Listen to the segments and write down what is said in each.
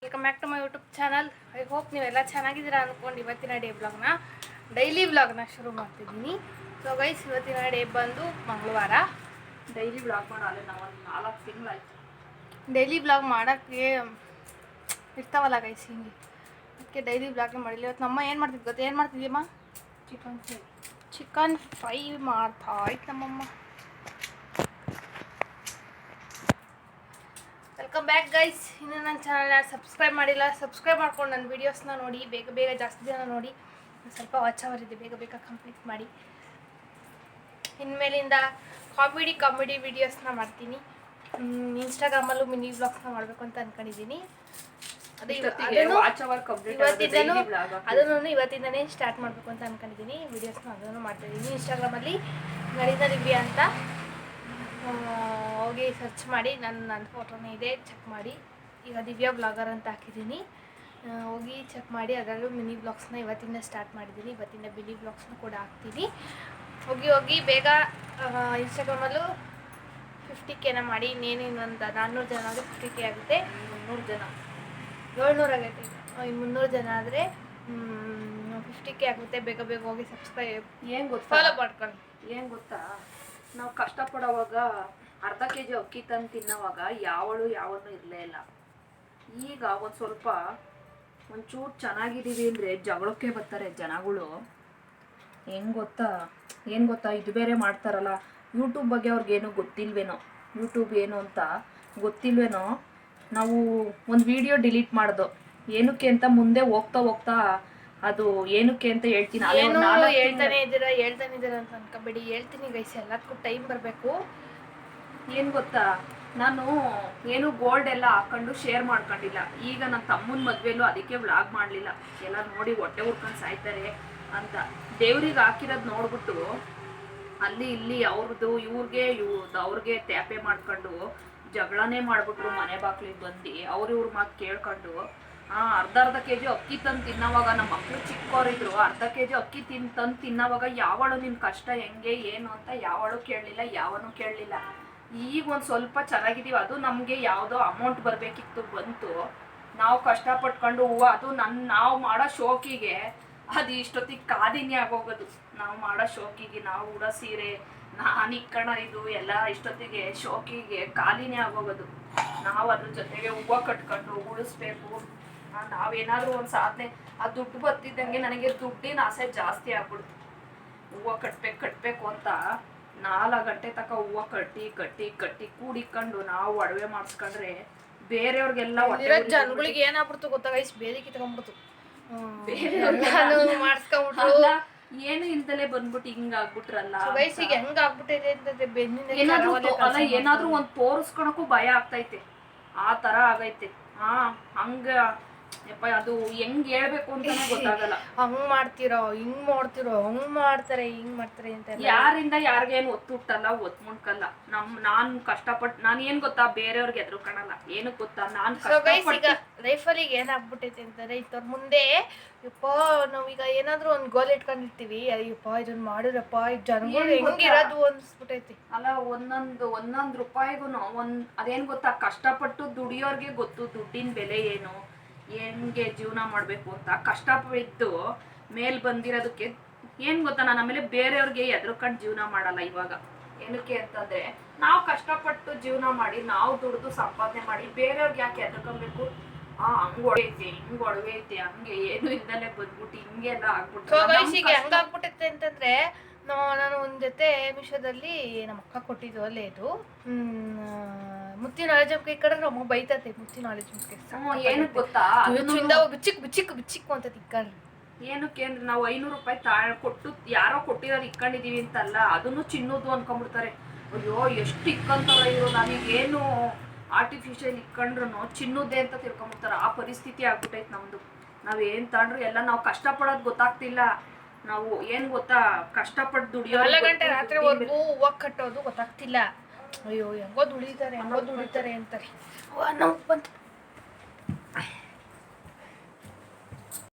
Welcome back to my YouTube channel. I hope ನೀವೆಲ್ಲ ಚೆನ್ನಾಗಿದ್ದೀರಾ ಅಂದ್ಕೊಂಡು ಇವತ್ತಿನ ಡೇ ಬ್ಲಾಗ್ನ ಡೈಲಿ ವ್ಲಾಗ್ನ ಶುರು ಮಾಡ್ತಿದ್ದೀನಿ. ಸೊ ಗೈಸ್, ಇವತ್ತಿನ ಡೇ ಬಂದು ಮಂಗಳವಾರ. ಡೈಲಿ ವ್ಲಾಗ್ ಮಾಡಲ್ಲ, ನಾವು ಒಂದು 4 ತಿಂಗಳಾಯ್ತು ಡೈಲಿ ವ್ಲಾಗ್ ಮಾಡೋಕ್ಕೆ ಇರ್ತಾವಲ್ಲ ಗೈಸ್, ಹಿಂಗೆ ಅದಕ್ಕೆ ಡೈಲಿ ವ್ಲಾಗ್ನ ಮಾಡಿಲ್ಲ. ಇವತ್ತು ನಮ್ಮ ಏನು ಮಾಡ್ತಿದ್ದು ಗೊತ್ತಾ? ಏನು ಮಾಡ್ತಿದ್ದೀಮ್ಮ? ಚಿಕನ್ ಫ್ರೈ ಮಾಡ್ತಾ ಆಯ್ತು ನಮ್ಮಮ್ಮ. Welcome back guys. ಇನ್ನು ನನ್ನ ಚಾನಲ್ ಯಾರು ಸಬ್ಸ್ಕ್ರೈಬ್ ಮಾಡಿಲ್ಲ, ಸಬ್ಸ್ಕ್ರೈಬ್ ಮಾಡ್ಕೊಂಡು ನನ್ನ ವೀಡಿಯೋಸ್ನ ನೋಡಿ, ಬೇಗ ಜಾಸ್ತಿ ಜನ ನೋಡಿ. ಸ್ವಲ್ಪ ವಾಚ್ ಅವರ್ ಇದೆ, ಬೇಗ ಕಂಪ್ಲೀಟ್ ಮಾಡಿ. ಇನ್ಮೇಲಿಂದ ಕಾಮಿಡಿ ವೀಡಿಯೋಸ್ನ ಮಾಡ್ತೀನಿ. ಇನ್ಸ್ಟಾಗ್ರಾಮಲ್ಲೂ ಮಿನಿ ಬ್ಲಾಗ್ಸ್ನ ಮಾಡಬೇಕು ಅಂತ ಅಂದ್ಕೊಂಡಿದ್ದೀನಿ. ಅದನ್ನು ಇವತ್ತಿಂದನೇ ಸ್ಟಾರ್ಟ್ ಮಾಡಬೇಕು ಅಂತ ಅಂದ್ಕೊಂಡಿದ್ದೀನಿ. ವೀಡಿಯೋಸ್ನ ಅದನ್ನು ಮಾಡ್ತಾಯಿದ್ದೀನಿ. ಇನ್ಸ್ಟಾಗ್ರಾಮಲ್ಲಿ ನಳಿನ ದಿವ್ಯಾ ಅಂತ ಹೋಗಿ ಸರ್ಚ್ ಮಾಡಿ, ನನ್ನ ಫೋಟೋನೇ ಇದೆ, ಚೆಕ್ ಮಾಡಿ. ಈಗ ದಿವ್ಯಾ ಬ್ಲಾಗರ್ ಅಂತ ಹಾಕಿದ್ದೀನಿ, ಹೋಗಿ ಚೆಕ್ ಮಾಡಿ. ಅದರಲ್ಲೂ ಮಿನಿ ಬ್ಲಾಗ್ಸ್ನ ಇವತ್ತಿಂದ ಸ್ಟಾರ್ಟ್ ಮಾಡಿದ್ದೀನಿ. ಇವತ್ತಿಂದ ಮಿನಿ ಬ್ಲಾಗ್ಸ್ನ ಕೂಡ ಹಾಕ್ತೀನಿ. ಹೋಗಿ ಬೇಗ ಇನ್ಸ್ಟಾಗ್ರಾಮಲ್ಲೂ 50K ಮಾಡಿ. ಇನ್ನೊಂದು 400 ಜನ ಆದರೆ 50K ಆಗುತ್ತೆ. 700 ಆಗೈತೆ. 300 ಜನ ಆದರೆ 50K ಆಗುತ್ತೆ. ಬೇಗ ಹೋಗಿ ಸಬ್ಸ್ಕ್ರೈಬ್ ಫಾಲೋ ಮಾಡ್ಕೊಳ್ಳಿ. ಏನು ಗೊತ್ತಾ, ನಾವು ಕಷ್ಟಪಡೋವಾಗ ಅರ್ಧ kg ಅಕ್ಕಿ ತಂದು ತಿನ್ನೋವಾಗ ಯಾವನು ಇರಲೇ ಇಲ್ಲ. ಈಗ ಒಂದು ಸ್ವಲ್ಪ ಒಂಚೂರು ಚೆನ್ನಾಗಿದ್ದೀವಿ ಅಂದರೆ ಜಗಳಕ್ಕೆ ಬರ್ತಾರೆ ಜನಗಳು. ಏನು ಗೊತ್ತಾ ಇದು ಬೇರೆ ಮಾಡ್ತಾರಲ್ಲ, ಯೂಟ್ಯೂಬ್ ಬಗ್ಗೆ ಅವ್ರಿಗೇನು ಗೊತ್ತಿಲ್ವೇನೋ, ಯೂಟ್ಯೂಬ್ ಏನು ಅಂತ ಗೊತ್ತಿಲ್ವೇನೋ. ನಾವು ಒಂದು ವಿಡಿಯೋ ಡಿಲೀಟ್ ಮಾಡ್ದೋ ಏನಕ್ಕೆ ಅಂತ ಮುಂದೆ ಹೋಗ್ತಾ ಅದು ಏನಕ್ಕೆ ಅಂತ ಹೇಳ್ತೀನಿ. ಹೇಳ್ತಾನೆ ಇದ್ದೀರಾ ಅಂತ ಅನ್ಕೋಬೇಡಿ, ಹೇಳ್ತೀನಿ ಗೈಸ್. ಎಲ್ಲದಕ್ಕೂ ಟೈಮ್ ಬರಬೇಕು. ಏನು ಗೊತ್ತಾ, ನಾನು ಏನು ಗೋಲ್ಡ್ ಎಲ್ಲ ಹಾಕೊಂಡು ಶೇರ್ ಮಾಡ್ಕೊಂಡಿಲ್ಲ. ಈಗ ನನ್ನ ತಮ್ಮನ ಮದುವೆಲೂ ಅದಕ್ಕೆ ವ್ಲಾಗ್ ಮಾಡಲಿಲ್ಲ. ಎಲ್ಲ ನೋಡಿ ಹೊಟ್ಟೆ ಹುರ್ಕೊಂಡು ಸಾಯ್ತಾರೆ ಅಂತ ದೇವ್ರಿಗೆ ಹಾಕಿರೋದು ನೋಡ್ಬಿಟ್ಟು ಅಲ್ಲಿ ಇಲ್ಲಿ ಅವ್ರದ್ದು ಅವ್ರಿಗೆ ಟ್ಯಾಪೆ ಮಾಡ್ಕೊಂಡು ಜಗಳನೇ ಮಾಡ್ಬಿಟ್ರು. ಮನೆ ಬಾಗ್ಲಿಗೆ ಬಂದು ಇವ್ರ ಮಾತು ಕೇಳ್ಕೊಂಡು ಅರ್ಧ kg ಅಕ್ಕಿ ತಂದು ತಿನ್ನೋವಾಗ, ನಮ್ಮ ಮಕ್ಕಳು ಚಿಕ್ಕವರಿದ್ರು, ಅರ್ಧ kg ಅಕ್ಕಿ ತಂದು ತಿನ್ನೋವಾಗ ಯಾವಳು ನಿಮ್ಮ ಕಷ್ಟ ಹೆಂಗೆ ಏನು ಅಂತ ಯಾವಳು ಕೇಳಲಿಲ್ಲ, ಯಾವನು ಕೇಳಲಿಲ್ಲ. ಈಗ ಒಂದು ಸ್ವಲ್ಪ ಚೆನ್ನಾಗಿದ್ದೀವಿ. ಅದು ನಮಗೆ ಯಾವುದೋ ಅಮೌಂಟ್ ಬರಬೇಕಿತ್ತು, ಬಂತು. ನಾವು ಕಷ್ಟಪಟ್ಕೊಂಡು ಅದು ನಾವು ಮಾಡೋ ಶೋಕಿಗೆ ಅದು ಇಷ್ಟೊತ್ತಿಗೆ ಕಾದಿನಿ ಆಗೋಗೋದು. ನಾವು ಮಾಡೋ ಶೋಕಿಗೆ, ನಾವು ಉಡೋ ಸೀರೆ, ನಾನು ಇಕ್ಕಣ ಇದು ಎಲ್ಲ ಇಷ್ಟೊತ್ತಿಗೆ ಶೋಕಿಗೆ ಖಾಲಿನೇ ಆಗೋಗೋದು. ನಾವು ಅದ್ರ ಜೊತೆಗೆ ಹೂವು ಕಟ್ಕೊಂಡು ಉಳಿಸ್ಬೇಕು. ನಾವೇನಾದ್ರೂ ಒಂದು ಸಾಧನೆ, ಆ ದುಡ್ಡು ಬರ್ತಿದ್ದಂಗೆ ನನಗೆ ದುಡ್ಡಿನ ಆಸೆ ಜಾಸ್ತಿ ಆಗ್ಬಿಡ್ತು. ಹೂವು ಕಟ್ಟಬೇಕು ಅಂತ 4 ಗಂಟೆ ತನಕ ಹೂವು ಕಟ್ಟಿ ಕೂಡಿಕೊಂಡು ನಾವು ಒಡವೆ ಮಾಡಿಸ್ಕೊಂಡ್ರೆ ಬೇರೆಯವ್ರಿಗೆಲ್ಲ ಜನಗಳಿಗೆ ಏನಾಗ್ಬಿಡ್ತು ಗೊತ್ತಾ ಗೈಸ್, ಬೇರೆ ಕಿತ್ಕೊಂಡ್ಬಿಡ್ತು. ಏನು ಇಲ್ದಲೆ ಬಂದ್ಬಿಟ್ಟು ಹಿಂಗ ಆಗ್ಬಿಟ್ರಲ್ಲ ವಯಸ್ಸಿಗೆ ಹೆಂಗ ಆಗ್ಬಿಟ್ಟಿದೆ ಅಂತಂದ್ರೆ ಏನಾದ್ರೂ ಒಂದ್ ತೋರಿಸ್ಕೊಳಕ್ಕೂ ಭಯ ಆಗ್ತೈತೆ. ಆ ತರ ಆಗೈತೆ. ಹಂಗ ಅದು ಹೆಂಗ್ ಹೇಳ್ಬೇಕು ಅಂತಾನೆ ಗೊತ್ತಾಗಲ್ಲ. ಹಂಗ್ ಮಾಡ್ತಿರೋ, ಹಿಂಗ್ ಮಾಡ್ತಿರೋ, ಹಂಗ್ ಮಾಡ್ತಾರೆ, ಹಿಂಗ್ ಮಾಡ್ತಾರೆ ಅಂತ ಯಾರಿಂದ ಯಾರಿಗೇನು ಒತ್ತುಟ್ಟಲ್ಲ, ಒತ್ಮುಂಡ್ಕಲ್ಲ. ನಾನ್ ಕಷ್ಟಪಟ್ಟು ನಾನು ಏನ್ ಗೊತ್ತಾ, ಬೇರೆಯವ್ರಿಗೆ ಎದುರುಕಣಲ್ಲ. ಏನು ಗೊತ್ತಾ, ನಾನ್ ಈಗ ಲೈಫಲ್ಲಿ ಏನಾಗ್ಬಿಟ್ಟೈತೆ ಅಂತಂದ್ರೆ, ಇಂಥವ್ರ ಮುಂದೆ ಯಪ್ಪ ನಾವೀಗ ಏನಾದ್ರೂ ಒಂದ್ ಗೋಲ್ ಇಟ್ಕೊಂಡಿರ್ತೀವಿ, ಅಯ್ಯಪ್ಪ ಇದನ್ನ ಮಾಡಿದ್ರಪ್ಪ ಜನಗಳು ಹೆಂಗಿರೋದು ಅನ್ಸ್ಬಿಟ್ಟೈತಿ. ಅಲ್ಲ, ಒಂದೊಂದ್ ರೂಪಾಯಿಗೂ ಅದೇನ್ ಗೊತ್ತಾ, ಕಷ್ಟಪಟ್ಟು ದುಡಿಯೋರ್ಗೆ ಗೊತ್ತು ದುಡ್ಡಿನ ಬೆಲೆ ಏನು, ಹೆಂಗೆ ಜೀವನ ಮಾಡ್ಬೇಕು ಅಂತ. ಕಷ್ಟಪಟ್ಟು ಮೇಲ್ ಬಂದಿರೋದಕ್ಕೆ ಏನ್ ಗೊತ್ತಾ, ನಾನು ಆಮೇಲೆ ಬೇರೆಯವ್ರಿಗೆ ಎದುರುಕೊಂಡು ಜೀವನ ಮಾಡಲ್ಲ ಇವಾಗ. ಏನಕ್ಕೆ ಅಂತಂದ್ರೆ, ನಾವು ಕಷ್ಟಪಟ್ಟು ಜೀವನ ಮಾಡಿ, ನಾವು ದುಡ್ದು ಸಂಪಾದನೆ ಮಾಡಿ ಬೇರೆಯವ್ರಿಗೆ ಯಾಕೆ ಎದುರ್ಕೊಬೇಕು? ಹಂಗ್ ಹೊಡೆಯೈತಿ, ಹಿಂಗ್ ಹೊಡವೈತಿ, ಹಂಗೆ ಏನು ಇಲ್ದಲೆ ಬಂದ್ಬಿಟ್ಟು ಹಿಂಗೆಲ್ಲ ಆಗ್ಬಿಟ್ಟು ಹೆಂಗಾಗ್ಬಿಟ್ಟೈತೆ ಅಂತಂದ್ರೆ, ನಾನು ಒಂದ್ ಜೊತೆ ಮೀಶೋದಲ್ಲಿ ನಮ್ಮ ಅಕ್ಕ ಕೊಟ್ಟಿದ್ದು ಅಲ್ಲೇ ಇದು ಮುತ್ತಿನ ನಾಲೆಜ್ ಕಡೆ ನಮ್ಮ ಬೈತೈತೆ. ಮುತ್ತಿನ ನಾಲೆಜ್ ಏನು ಗೊತ್ತಾ, ಬಿಚ್ಚಿಕ್ ಅಂತ ತಿಕ್ಕೊಂಡ್ರಿ. ಏನಕ್ಕೆ ಅಂದ್ರೆ, ನಾವು 500 ರೂಪಾಯಿ ಕೊಟ್ಟು ಯಾರೋ ಕೊಟ್ಟಿರೋದು ಇಕ್ಕೊಂಡಿದೀವಿ ಅಂತಲ್ಲ, ಅದನ್ನು ಚಿನ್ನೋದು ಅನ್ಕೊಂಡ್ಬಿಡ್ತಾರೆ. ಅಯ್ಯೋ ಎಷ್ಟು ಇಕ್ಕಂತಾರ ಇವರು, ನಮಗೇನು ಆರ್ಟಿಫಿಷಿಯಲ್ ಇಕ್ಕೊಂಡ್ರು ಚಿನ್ನೋದೇ ಅಂತ ತಿಳ್ಕೊಂಡ್ಬಿಡ್ತಾರ. ಆ ಪರಿಸ್ಥಿತಿ ಆಗ್ಬಿಟ್ಟೈತೆ ನಮ್ದು. ನಾವೇನ್ ತಗೊಂಡ್ರು ಎಲ್ಲ ನಾವು ಕಷ್ಟಪಡೋದು ಗೊತ್ತಾಗ್ತಿಲ್ಲ. ನಾವು ಏನ್ ಗೊತ್ತಾ, ಕಷ್ಟಪಟ್ಟು ದುಡಿಯೋ 4 ಗಂಟೆ ರಾತ್ರಿವರೆಗೂ ಹೂವು ಕಟ್ಟೋದು ಗೊತ್ತಾಗ್ತಿಲ್ಲ. ಅಯ್ಯೋ ಹೆಂಗೋ ದುಡಿತಾರೆ ಅಂತಾರೆ. ಬಂತು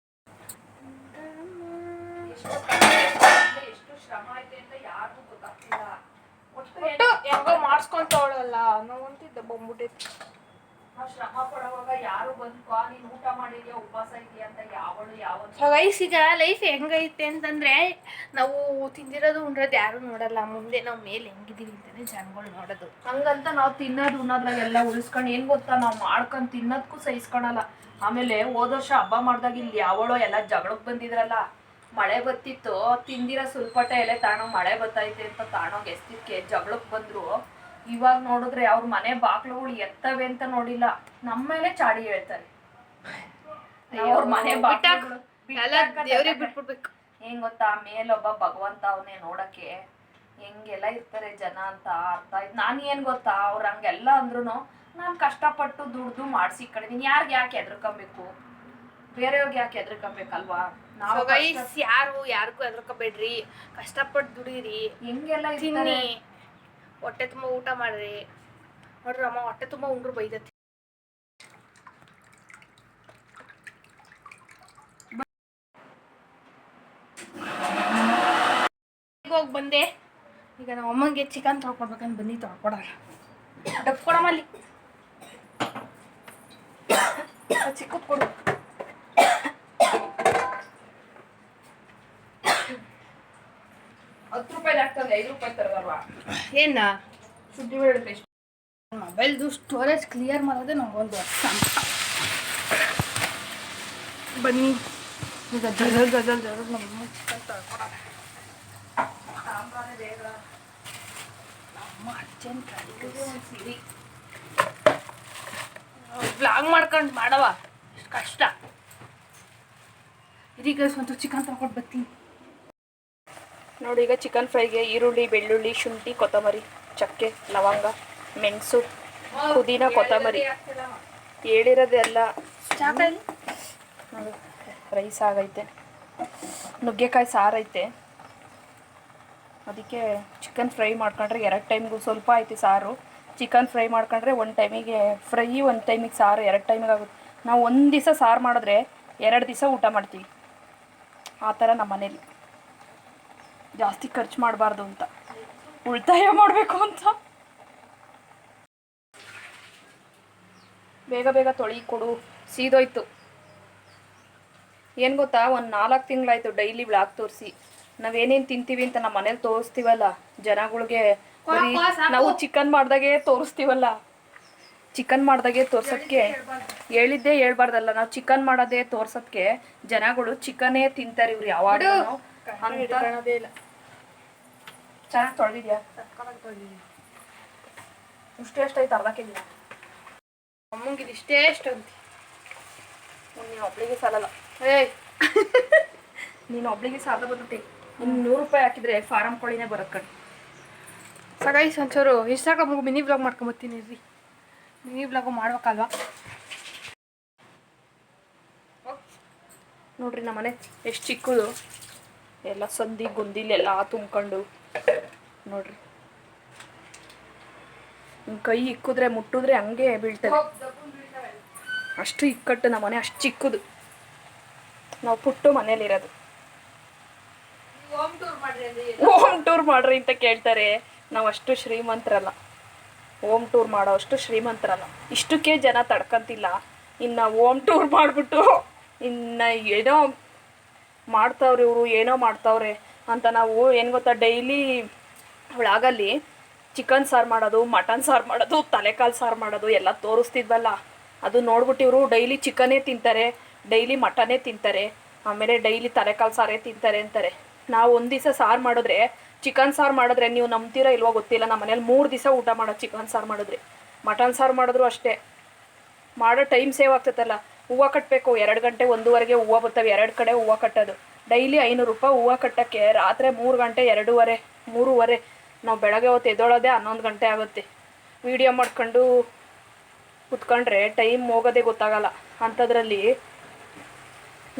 ಎಷ್ಟು ಶ್ರಮ ಐತೆ ಅಂತ ಯಾರಿಗೂ ಗೊತ್ತಾಗ್ತಿಲ್ಲ. ಹೆಂಗೋ ಮಾಡಿಸ್ಕೊಂತವಳಲ್ಲ ನಾವು ಅಂತಿದ್ದ ಬಂದ್ಬಿಟ್ಟೈತಿ. ನಾವು ಶ್ರಮ ಪಡುವಾಗ ಯಾರು ಬಂದ್ಕೋ ನೀನ್ ಊಟ ಮಾಡಿದ್ಯಾ ಉಪವಾಸ ಇದೆಯಾ ಅಂತ ಯಾವಳು ಯಾವ ಸೊ ಗೈಸ್ ಈಗ ಲೈಫ್ ಹೆಂಗೈತೆ ಅಂತಂದ್ರೆ ನಾವು ತಿಂದಿರೋದು ಉಂಡ್ರದ್ದು ಯಾರು ನೋಡಲ್ಲ, ಮುಂದೆ ನಾವು ಮೇಲೆ ಹೆಂಗಿದೀವಿ ಅಂತಾನೆ ಜನಗಳು ನೋಡೋದು. ಹಂಗಂತ ನಾವು ತಿನ್ನೋದು ಉಣ್ಣೋದ್ರಾಗೆಲ್ಲ ಉಳಿಸ್ಕೊಂಡು ಏನ್ ಗೊತ್ತಾ, ನಾವು ಮಾಡ್ಕೊಂಡು ತಿನ್ನೋದಕ್ಕೂ ಸಹಿಸ್ಕೊಳಲ್ಲ. ಆಮೇಲೆ ಹೋದ ವರ್ಷ ಹಬ್ಬ ಮಾಡ್ದಾಗ ಇಲ್ಲಿ ಯಾವಳೋ ಎಲ್ಲ ಜಗಳಕ್ಕೆ ಬಂದಿದ್ರಲ್ಲ, ಮಳೆ ಬತ್ತಿತ್ತು, ತಿಂದಿರೋ ಸುಲ್ಪಟ ಎಲೆ ತಾಣೋ ಮಳೆ ಬತ್ತೈತೆ ಅಂತ ತಾಣೋಗಿ ಎಸ್ತಿದ್ಕೆ ಜಗಳಕ್ಕೆ ಬಂದ್ರು. ಇವಾಗ ನೋಡಿದ್ರೆ ಅವ್ರ ಮನೆ ಬಾಗ್ಲುಗಳು ಎತ್ತವೆ ಅಂತ ನೋಡಿಲ್ಲ, ನಮ್ಮ ಮೇಲೆ ಚಾಡಿ ಹೇಳ್ತಾರೆ. ಅವ್ರ ಮನೆ ಬಾಗ್ಲುಗಳು ದೇವ್ರಿಗೆ ಬಿಟ್ಬಿಡ್ಬೇಕು. ಹೆಂಗ್ ಗೊತ್ತಾ, ಮೇಲೊಬ್ಬ ಭಗವಂತ ಅವನೇ ನೋಡಕ್ಕೆ, ಹೆಂಗೆಲ್ಲ ಇರ್ತಾರೆ ಜನ ಅಂತ ಅರ್ಥ ಆಯ್ತು. ನಾನು ಏನ್ ಗೊತ್ತಾ, ಅವ್ರ ಹಂಗೆಲ್ಲ ಅಂದ್ರು ನಾನು ಕಷ್ಟಪಟ್ಟು ದುಡ್ದು ಮಾಡ್ಸಿ ಕಡಿದೀನಿ, ಯಾರಿಗೆ ಯಾಕೆ ಹೆದರ್ಕೊಬೇಕು, ಬೇರೆಯವ್ರಿಗೆ ಯಾಕೆ ಹೆದರ್ಕೊಬೇಕಲ್ವಾ. ನಾವು ಯಾರಿಗೂ ಹೆದರ್ಕೋಬೇಡ್ರಿ, ಕಷ್ಟಪಟ್ಟು ದುಡೀರಿ, ಹೆಂಗೆಲ್ಲ ತಿನ್ನಿ, ಹೊಟ್ಟೆ ತುಂಬ ಊಟ ಮಾಡ್ರಿ. ನೋಡ್ರಿ ಅಮ್ಮ ಹೊಟ್ಟೆ ತುಂಬ ಉಂಡ್ರು ಬೈದತಿ. ಹೋಗಿ ಬಂದೆ, ಈಗ ನಮ್ಮ ಅಮ್ಮಂಗೆ ಚಿಕನ್ ತೊಳ್ಕೊಡ್ಬೇಕಂತ ಬನ್ನಿ ತೊಳ್ಕೊಡೋಣ. ಡಬ್ಕೊಡಮಲ್ಲಿ ಚಿಕ್ಕದ್ ಕೊಡು. ₹10 ಆಗ್ತದೆ, ₹5 ತರಲ್ವಾ? ಏನ ಶುದ್ಧಿ ಬೆಳ್ಳುಳ್ಳಿ ಪೇಸ್ಟ್. ಮೊಬೈಲ್ದು ಸ್ಟೋರೇಜ್ ಕ್ಲಿಯರ್ ಮಾಡೋದೇ ನಮಗೊಂದು ಬನ್ನಿ ಈಗ ಜಲ್ ನಮ್ಮ ಚಿಕನ್ ತೊಳ್ಕೊಡೋಣ. ಸಾಂಬಾರೇ ಬೇಗ ನಮ್ಮ ಅರ್ಜೆಂಟ್ ಸಿರಿ ಬ್ಲಾಗ್ ಮಾಡ್ಕೊಂಡು ಮಾಡವ ಎಷ್ಟು ಕಷ್ಟ. ಇದೀಗ ಸ್ವಂತ ಚಿಕನ್ ತೊಳ್ಕೊಂಡು ಬರ್ತೀನಿ ನೋಡಿ. ಈಗ ಚಿಕನ್ ಫ್ರೈಗೆ ಈರುಳ್ಳಿ, ಬೆಳ್ಳುಳ್ಳಿ, ಶುಂಠಿ, ಕೊತ್ತಂಬರಿ, ಚಕ್ಕೆ, ಲವಂಗ, ಮೆಣಸು, ಪುದೀನ, ಕೊತ್ತಂಬರಿ ಹೇಳಿರೋದೆಲ್ಲ. ರೈಸ್ ಆಗೈತೆ, ನುಗ್ಗೆಕಾಯಿ ಸಾರೈತೆ, ಅದಕ್ಕೆ ಚಿಕನ್ ಫ್ರೈ ಮಾಡ್ಕೊಂಡ್ರೆ 2 ಟೈಮ್ಗೂ ಸ್ವಲ್ಪ ಐತಿ ಸಾರು. ಚಿಕನ್ ಫ್ರೈ ಮಾಡ್ಕೊಂಡ್ರೆ 1 ಟೈಮಿಗೆ ಫ್ರೈ, 1 ಟೈಮಿಗೆ ಸಾರು, 2 ಟೈಮಿಗೆ ಆಗುತ್ತೆ. ನಾವು 1 ದಿವಸ ಸಾರು ಮಾಡಿದ್ರೆ 2 ದಿವಸ ಊಟ ಮಾಡ್ತೀವಿ. ಆ ಥರ ನಮ್ಮ ಮನೇಲಿ ಜಾಸ್ತಿ ಖರ್ಚು ಮಾಡಬಾರ್ದು ಅಂತ, ಉಳಿತಾಯ ಮಾಡಬೇಕು ಅಂತ. ಬೇಗ ಬೇಗ ತೊಳಿ ಕೊಡು, ಸೀದೋಯ್ತು. ಏನು ಗೊತ್ತಾ, ಒಂದು 4 ತಿಂಗಳಾಯ್ತು ಡೈಲಿ ಬ್ಲಾಗ್ ತೋರಿಸಿ. ನಾವೇನೇನು ತಿಂತೀವಿ ಅಂತ ನಮ್ಮ ಮನೇಲಿ ತೋರಿಸ್ತೀವಲ್ಲ ಜನಗಳಿಗೆ, ನಾವು ಚಿಕನ್ ಮಾಡ್ದಾಗೆ ತೋರಿಸ್ತೀವಲ್ಲ, ಚಿಕನ್ ಮಾಡ್ದಾಗೆ ತೋರ್ಸೋಕ್ಕೆ ಹೇಳಿದ್ದೇ ಹೇಳ್ಬಾರ್ದಲ್ಲ. ನಾವು ಚಿಕನ್ ಮಾಡೋದೇ ತೋರ್ಸೋಕ್ಕೆ ಜನಗಳು ಚಿಕನ್ನೇ ತಿಂತಾರೆ ಇವ್ರು ಯಾವಾಗ ಅಂತ. ಚೆನ್ನಾಗಿ ತೊಳೆದಿದ್ಯಾ? ಇಷ್ಟು ಎಷ್ಟಾಯ್ತು? ಅರ್ಧ ಕೆಜಿ. ಅಮ್ಮಂಗೆ ಇಷ್ಟೇ ಎಷ್ಟಂತ ನೀನು ಒಬ್ಳಿಗೆ ಸಾಲಲ್ಲ. ನೀನು ಒಬ್ಳಿಗೆ ಸಾಲ ಬಂದುಬಿಟ್ಟು ಇನ್ನು ₹100 ಹಾಕಿದ್ರೆ ಫಾರಂ ಕೋಳಿನೇ ಬರೋದು ಕಣ್. ಸಗೈಸ್ ಒಂಚೂರು ಇನ್ಸ್ಟಾಗ್ರಾಮ್ಗೆ ಮಿನಿ ಬ್ಲಾಗ್ ಮಾಡ್ಕೊಂಬತ್ತೀನಿ ರೀ. ಮಿನಿ ಬ್ಲಾಗು ಮಾಡ್ಬೇಕಲ್ವಾ? ನೋಡ್ರಿ ನಮ್ಮ ಮನೆ ಎಷ್ಟು ಚಿಕ್ಕದು, ಎಲ್ಲ ಸಂದಿ ಗುಂದಿಲೆಲ್ಲ ತುಂಬ್ಕೊಂಡು ನೋಡ್ರಿ. ಕೈ ಇಕ್ಕಿದ್ರೆ ಮುಟ್ಟಿದ್ರೆ ಹಂಗೆ ಬೀಳ್ತದೆ, ಅಷ್ಟು ಇಕ್ಕಟ್ಟು ನಮ್ಮ ಮನೆ, ಅಷ್ಟು ಚಿಕ್ಕದು. ನಾವು ಪುಟ್ಟು ಮನೇಲಿರೋದು. ಹೋಮ್ ಟೂರ್ ಮಾಡ್ರಿ ಅಂತ ಕೇಳ್ತಾರೆ, ನಾವು ಅಷ್ಟು ಶ್ರೀಮಂತರಲ್ಲ, ಹೋಮ್ ಟೂರ್ ಮಾಡೋ ಅಷ್ಟು ಶ್ರೀಮಂತರಲ್ಲ. ಇಷ್ಟಕ್ಕೆ ಜನ ತಡ್ಕಂತಿಲ್ಲ, ಇನ್ನು ಹೋಮ್ ಟೂರ್ ಮಾಡಿಬಿಟ್ಟು ಇನ್ನು ಏನೋ ಮಾಡ್ತಾವ್ರೆ ಇವರು, ಏನೋ ಮಾಡ್ತಾವ್ರೆ ಅಂತ. ನಾವು ಏನು ಗೊತ್ತಾ, ಡೈಲಿ ಒಳಗಲ್ಲಿ ಚಿಕನ್ ಸಾರು ಮಾಡೋದು, ಮಟನ್ ಸಾರು ಮಾಡೋದು, ತಲೆಕಾಲು ಸಾರು ಮಾಡೋದು ಎಲ್ಲ ತೋರಿಸ್ತಿದ್ವಲ್ಲ, ಅದು ನೋಡ್ಬಿಟ್ಟು ಇವರು ಡೈಲಿ ಚಿಕನ್ನೇ ತಿಂತಾರೆ, ಡೈಲಿ ಮಟನ್ನೇ ತಿಂತಾರೆ, ಆಮೇಲೆ ಡೈಲಿ ತಲೆಕಾಲು ಸಾರೇ ತಿಂತಾರೆ ಅಂತಾರೆ. ನಾವು 1 ದಿವಸ ಸಾರು ಮಾಡಿದ್ರೆ, ಚಿಕನ್ ಸಾರು ಮಾಡಿದ್ರೆ ನೀವು ನಂಬ್ತೀರಾ ಇಲ್ವೋ ಗೊತ್ತಿಲ್ಲ, ನಮ್ಮ ಮನೇಲಿ 3 ದಿವಸ ಊಟ ಮಾಡೋದು ಚಿಕನ್ ಸಾರು ಮಾಡಿದ್ರೆ. ಮಟನ್ ಸಾರು ಮಾಡಿದ್ರು ಅಷ್ಟೇ, ಮಾಡೋ ಟೈಮ್ ಸೇವ್ ಆಗ್ತೈತಲ್ಲ. ಹೂವು ಕಟ್ಟಬೇಕು, 2 ಗಂಟೆ 1:30ಗೆ ಹೂವು ಬರ್ತವೆ, 2 ಕಡೆ ಹೂವು ಕಟ್ಟೋದು. ಡೈಲಿ ₹500 ಹೂವು ಕಟ್ಟೋಕ್ಕೆ ರಾತ್ರಿ 3 ಗಂಟೆ 2:30 3:30. ನಾವು ಬೆಳಗ್ಗೆ ಹೊತ್ತು ಎದ್ದೋಳೋದೇ 11 ಗಂಟೆ ಆಗುತ್ತೆ. ವೀಡಿಯೋ ಮಾಡ್ಕೊಂಡು ಕುತ್ಕೊಂಡ್ರೆ ಟೈಮ್ ಹೋಗೋದೇ ಗೊತ್ತಾಗಲ್ಲ. ಅಂಥದ್ರಲ್ಲಿ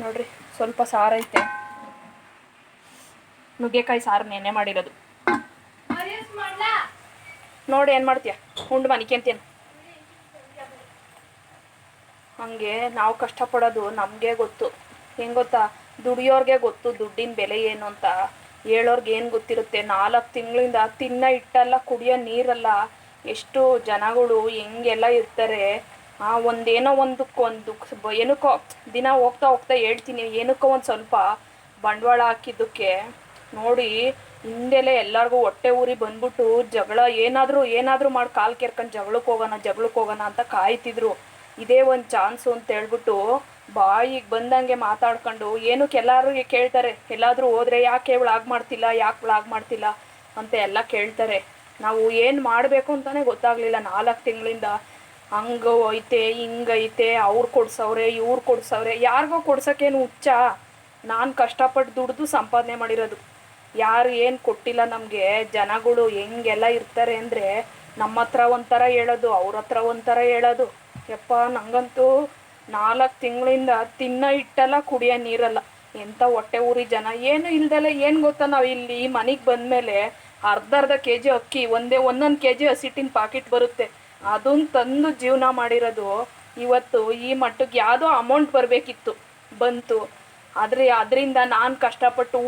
ನೋಡ್ರಿ ಸ್ವಲ್ಪ ಸಾರೈತೆ, ನುಗ್ಗೆಕಾಯಿ ಸಾರು ನೆನೆ ಮಾಡಿರೋದು. ನೋಡಿ ಏನು ಮಾಡ್ತೀಯ, ಉಂಡು ಮನಿಕೆಂತೇನು. ಹಂಗೆ ನಾವು ಕಷ್ಟಪಡೋದು ನಮಗೆ ಗೊತ್ತು. ಹೆಂಗೆ ಗೊತ್ತಾ, ದುಡಿಯೋರ್ಗೆ ಗೊತ್ತು ದುಡ್ಡಿನ ಬೆಲೆ ಏನು ಅಂತ. ಹೇಳೋರ್ಗೆ ಏನು ಗೊತ್ತಿರುತ್ತೆ. 4 ತಿಂಗಳಿಂದ ತಿನ್ನೋ ಹಿಟ್ಟಲ್ಲ, ಕುಡಿಯೋ ನೀರಲ್ಲ, ಎಷ್ಟು ಜನಗಳು ಹೆಂಗೆಲ್ಲ ಇರ್ತಾರೆ. ಒಂದೇನೋ ಒಂದಕ್ಕೊಂದು ಏನಕ್ಕೋ ದಿನ ಹೋಗ್ತಾ ಹೋಗ್ತಾ ಹೇಳ್ತೀನಿ, ಏನಕ್ಕೋ ಒಂದು ಸ್ವಲ್ಪ ಬಂಡವಾಳ ಹಾಕಿದ್ದಕ್ಕೆ ನೋಡಿ ಹಿಂದೆಲೆ ಎಲ್ಲರಿಗೂ ಹೊಟ್ಟೆ ಊರಿ ಬಂದ್ಬಿಟ್ಟು ಜಗಳ ಏನಾದರೂ ಮಾಡಿ ಕಾಲು ಕೆರ್ಕೊಂಡು ಜಗಳಕ್ಕೆ ಹೋಗೋಣ ಅಂತ ಕಾಯ್ತಿದ್ರು. ಇದೇ ಒಂದು ಚಾನ್ಸು ಅಂತ ಹೇಳ್ಬಿಟ್ಟು ಬಾಯಿಗೆ ಬಂದಂಗೆ ಮಾತಾಡ್ಕೊಂಡು ಏನಕ್ಕೆ ಎಲ್ಲರೂ ಕೇಳ್ತಾರೆ, ಎಲ್ಲಾದರೂ ಹೋದರೆ ಯಾಕೆ ವ್ಲಾಗ್ ಮಾಡ್ತಿಲ್ಲ ಅಂತ ಎಲ್ಲ ಕೇಳ್ತಾರೆ. ನಾವು ಏನು ಮಾಡಬೇಕು ಅಂತಲೇ ಗೊತ್ತಾಗಲಿಲ್ಲ 4 ತಿಂಗಳಿಂದ. ಹಂಗೆ ಐತೆ ಹಿಂಗೈತೆ, ಅವ್ರು ಕೊಡ್ಸವ್ರೆ ಇವ್ರು ಕೊಡ್ಸವ್ರೆ, ಯಾರಿಗೋ ಕೊಡ್ಸೋಕ್ಕೇನು ಹುಚ್ಚ? ನಾನು ಕಷ್ಟಪಟ್ಟು ದುಡ್ದು ಸಂಪಾದನೆ ಮಾಡಿರೋದು, ಯಾರು ಏನು ಕೊಟ್ಟಿಲ್ಲ ನಮಗೆ. ಜನಗಳು ಹೆಂಗೆಲ್ಲ ಇರ್ತಾರೆ ಅಂದರೆ ನಮ್ಮ ಹತ್ರ ಒಂಥರ ಹೇಳೋದು, ಅವ್ರ ಹತ್ರ ಒಂಥರ ಹೇಳೋದು. ಯಪ್ಪ ನನಗಂತೂ 4 ತಿಂಗಳಿಂದ ತಿನ್ನೋ ಹಿಟ್ಟಲ್ಲ ಕುಡಿಯೋ ನೀರಲ್ಲ, ಎಂಥ ಹೊಟ್ಟೆ ಊರಿ ಜನ. ಏನು ಇಲ್ದೆಲ್ಲ ಏನು ಗೊತ್ತಾ, ನಾವು ಇಲ್ಲಿ ಮನೆಗೆ ಬಂದಮೇಲೆ ಅರ್ಧ KG ಅಕ್ಕಿ, ಒಂದೊಂದು KG ಹಸಿಟ್ಟಿನ ಪಾಕಿಟ್ ಬರುತ್ತೆ, ಅದನ್ನು ತಂದು ಜೀವನ ಮಾಡಿರೋದು. ಇವತ್ತು ಈ ಮಟ್ಟಕ್ಕೆ ಯಾವುದೋ ಅಮೌಂಟ್ ಬರಬೇಕಿತ್ತು, ಬಂತು. ಅದರಿಂದ ನಾನು ಕಷ್ಟಪಟ್ಟು